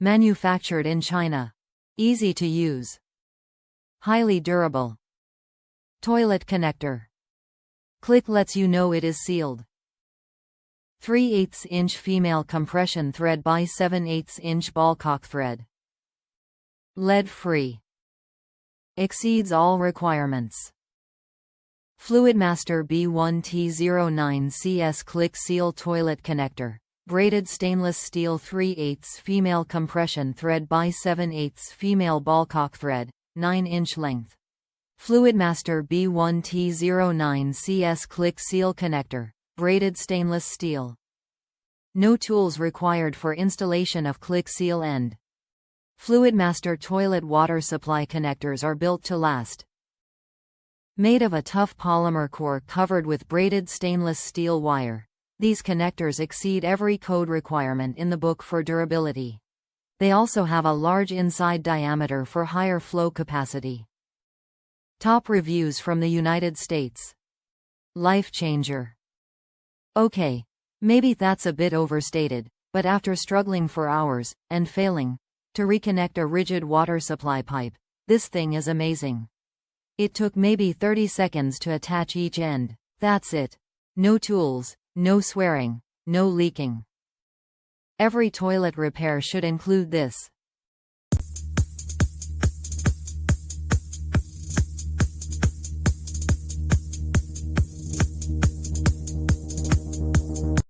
Manufactured in China. Easy to use. Highly durable. Toilet connector. Click lets you know it is sealed. 3/8 inch female compression thread by 7/8 inch Ballcock thread. Lead-free. Exceeds all requirements. Fluidmaster B1T09CS Click Seal Toilet Connector. Braided stainless steel 3/8 female compression thread by 7/8 female Ballcock thread, 9-inch length. Fluidmaster B1T09CS Click Seal Connector. Braided stainless steel. No tools required for installation of click seal end. Fluidmaster toilet water supply connectors are built to last. Made of a tough polymer core covered with braided stainless steel wire. These connectors exceed every code requirement in the book for durability. They also have a large inside diameter for higher flow capacity. Top reviews from the United States. Life changer. Okay, maybe that's a bit overstated, but after struggling for hours, and failing to reconnect a rigid water supply pipe, this thing is amazing. It took maybe 30 seconds to attach each end. That's it. No tools, no swearing, no leaking. Every toilet repair should include this.